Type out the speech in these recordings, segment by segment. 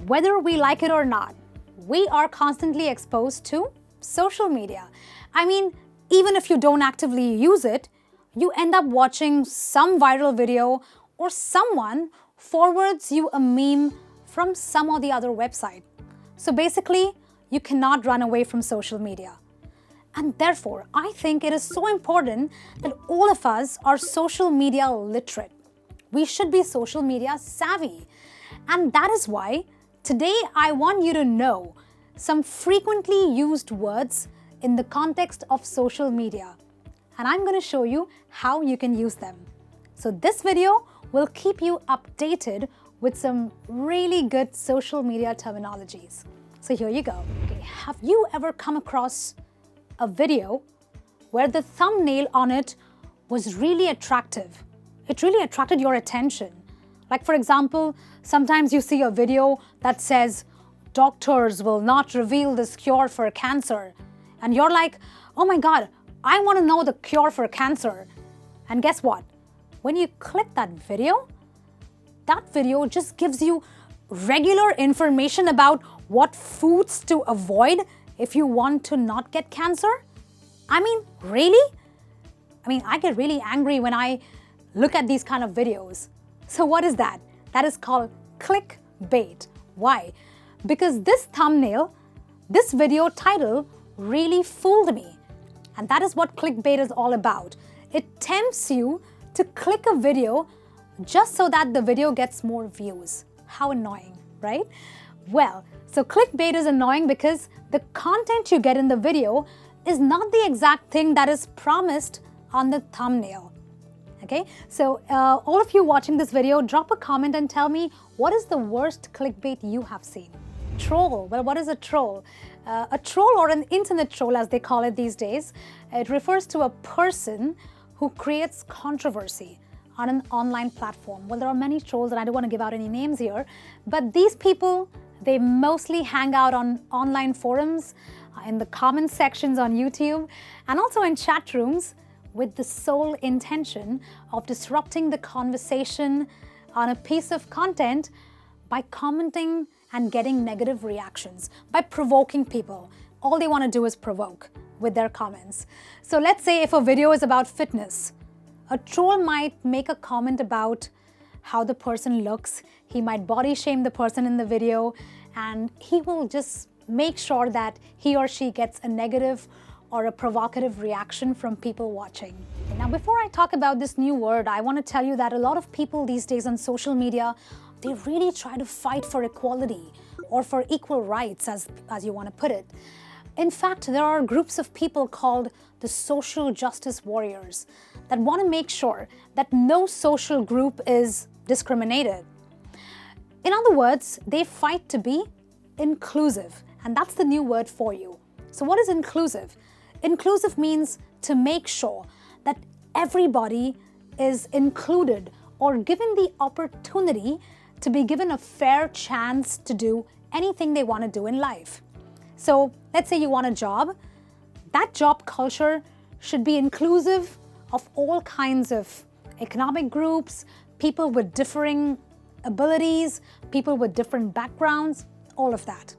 Whether we like it or not, we are constantly exposed to social media. I mean, even if you don't actively use it, you end up watching some viral video or someone forwards you a meme from some or the other website. So basically, you cannot run away from social media. And therefore, I think it is so important that all of us are social media literate. We should be social media savvy. And that is why today I want you to know some frequently used words in the context of social media. And I'm going to show you how you can use them. So this video will keep you updated with some really good social media terminologies. So here you go. Okay, have you ever come across a video where the thumbnail on it was really attractive? It really attracted your attention. Like for example, sometimes you see a video that says, "Doctors will not reveal this cure for cancer." And you're like, oh my God, I want to know the cure for cancer. And guess what? When you click that video just gives you regular information about what foods to avoid if you want to not get cancer. I mean, really? I mean, I get really angry when I look at these kind of videos. So what is that? That is called clickbait. Why? Because this thumbnail, this video title really fooled me. And that is what clickbait is all about. It tempts you to click a video just so that the video gets more views. How annoying, right? Well, so clickbait is annoying because the content you get in the video is not the exact thing that is promised on the thumbnail. Okay, so all of you watching this video, drop a comment and tell me what is the worst clickbait you have seen. Troll. Well, what is a troll? A troll, or an internet troll as they call it these days, it refers to a person who creates controversy on an online platform. Well, there are many trolls and I don't want to give out any names here, but these people, they mostly hang out on online forums, in the comment sections on YouTube, and also in chat rooms with the sole intention of disrupting the conversation on a piece of content by commenting and getting negative reactions, by provoking people. All they want to do is provoke with their comments. So let's say if a video is about fitness, a troll might make a comment about how the person looks, he might body shame the person in the video, and he will just make sure that he or she gets a negative or a provocative reaction from people watching. Now, before I talk about this new word, I want to tell you that a lot of people these days on social media, they really try to fight for equality or for equal rights, as you want to put it. In fact, there are groups of people called the social justice warriors that want to make sure that no social group is discriminated. In other words, they fight to be inclusive, and that's the new word for you. So what is inclusive? Inclusive means to make sure that everybody is included or given the opportunity to be given a fair chance to do anything they want to do in life. So let's say you want a job. That job culture should be inclusive of all kinds of economic groups, people with differing abilities, people with different backgrounds, all of that.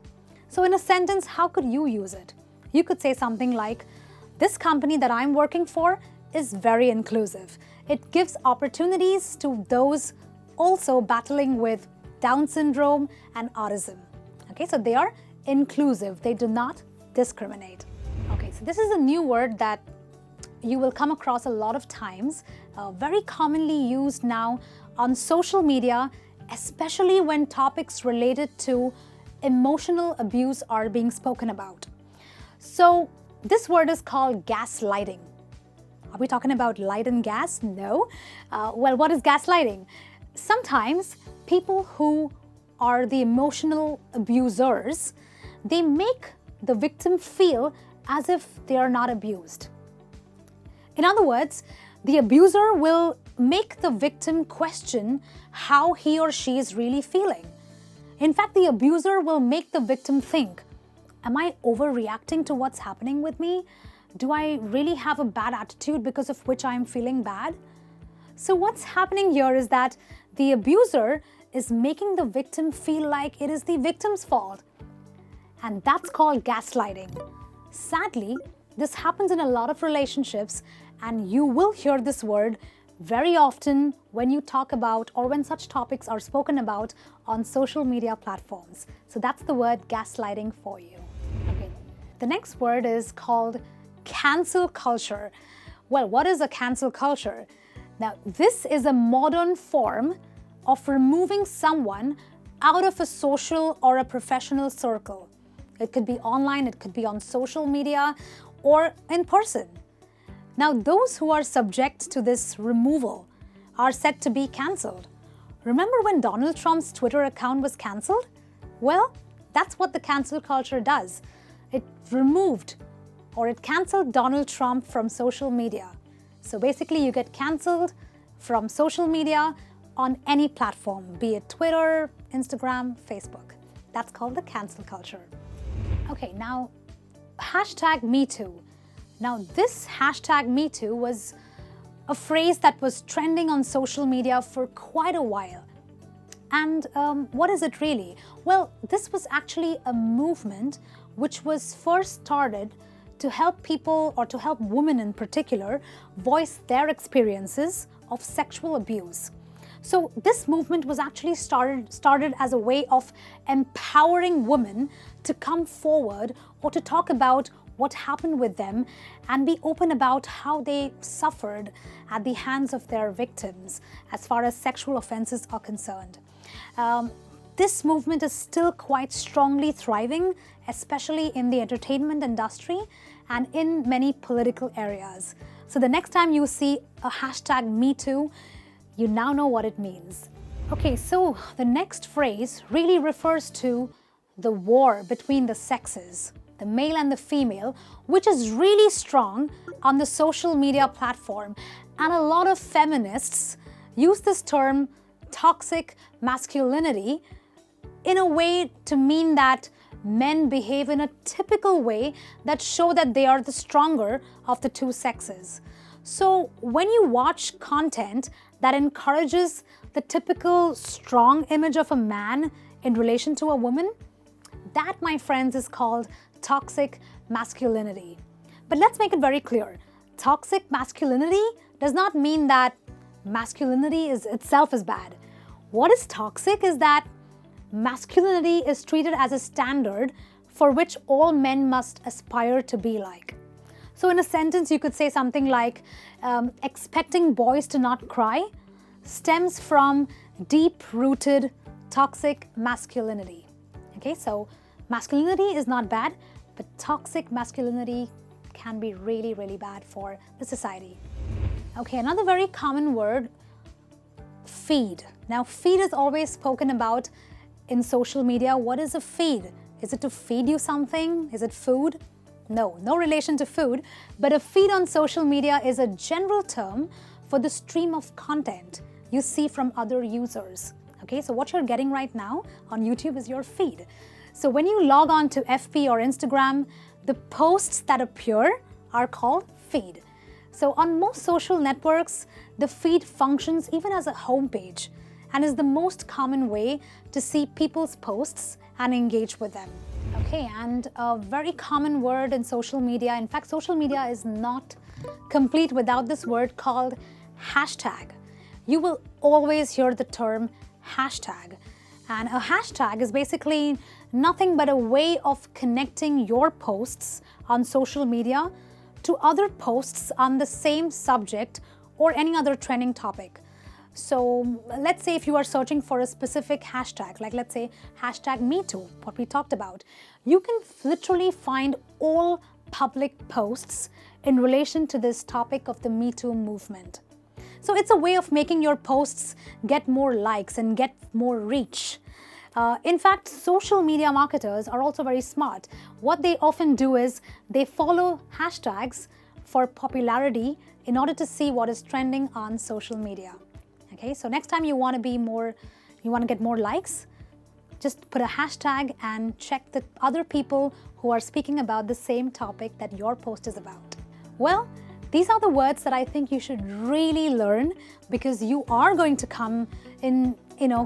So in a sentence, how could you use it? You could say something like, this company that I'm working for is very inclusive. It gives opportunities to those also battling with Down syndrome and autism. Okay, so they are inclusive. They do not discriminate. Okay, so this is a new word that you will come across a lot of times, very commonly used now on social media, especially when topics related to emotional abuse are being spoken about. So this word is called gaslighting. Are we talking about light and gas? No. Well, what is gaslighting? Sometimes people who are the emotional abusers, they make the victim feel as if they are not abused. In other words, the abuser will make the victim question how he or she is really feeling. In fact, the abuser will make the victim think, am I overreacting to what's happening with me? Do I really have a bad attitude because of which I'm feeling bad? So what's happening here is that the abuser is making the victim feel like it is the victim's fault. And that's called gaslighting. Sadly, this happens in a lot of relationships, and you will hear this word very often when you talk about or when such topics are spoken about on social media platforms. So that's the word gaslighting for you. Okay. The next word is called cancel culture. Well, what is a cancel culture? Now, this is a modern form of removing someone out of a social or a professional circle. It could be online, it could be on social media, or in person. Now, those who are subject to this removal are said to be cancelled. Remember when Donald Trump's Twitter account was cancelled? Well, that's what the cancel culture does. It removed or it cancelled Donald Trump from social media. So basically, you get cancelled from social media on any platform, be it Twitter, Instagram, Facebook. That's called the cancel culture. Okay, now hashtag #MeToo. Now this hashtag #MeToo was a phrase that was trending on social media for quite a while. And what is it really? Well, this was actually a movement which was first started to help people, or to help women in particular, voice their experiences of sexual abuse. So this movement was actually started as a way of empowering women to come forward or to talk about what happened with them and be open about how they suffered at the hands of their victims as far as sexual offenses are concerned. This movement is still quite strongly thriving, especially in the entertainment industry and in many political areas. So the next time you see a hashtag #MeToo, you now know what it means. Okay, so the next phrase really refers to the war between the sexes, the male and the female, which is really strong on the social media platform. And a lot of feminists use this term toxic masculinity in a way to mean that men behave in a typical way that show that they are the stronger of the two sexes. So when you watch content that encourages the typical strong image of a man in relation to a woman, that, my friends, is called toxic masculinity. But let's make it very clear. Toxic masculinity does not mean that masculinity itself is bad. What is toxic is that masculinity is treated as a standard for which all men must aspire to be like. So in a sentence, you could say something like, expecting boys to not cry stems from deep-rooted toxic masculinity. Okay, so masculinity is not bad, but toxic masculinity can be really, really bad for the society. Okay, another very common word, feed. Now, feed is always spoken about in social media. What is a feed? Is it to feed you something? Is it food? No relation to food, but a feed on social media is a general term for the stream of content you see from other users. Okay, so what you're getting right now on YouTube is your feed. So when you log on to FB or Instagram, the posts that appear are called feed. So on most social networks, the feed functions even as a homepage and is the most common way to see people's posts and engage with them. Okay, and a very common word in social media, in fact, social media is not complete without this word called hashtag. You will always hear the term hashtag. And a hashtag is basically nothing but a way of connecting your posts on social media to other posts on the same subject or any other trending topic. So let's say if you are searching for a specific hashtag, like let's say hashtag #MeToo, what we talked about, you can literally find all public posts in relation to this topic of the #MeToo movement. So it's a way of making your posts get more likes and get more reach. In fact, social media marketers are also very smart. What they often do is they follow hashtags for popularity in order to see what is trending on social media. Okay, so next time you want to get more likes, just put a hashtag and check the other people who are speaking about the same topic that your post is about. Well, these are the words that I think you should really learn because you are going to come in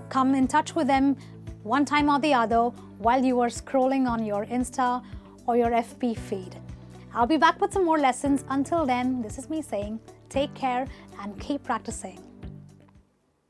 come in touch with them one time or the other while you are scrolling on your Insta or your FB feed. I'll be back with some more lessons. Until then, this is me saying take care and keep practicing.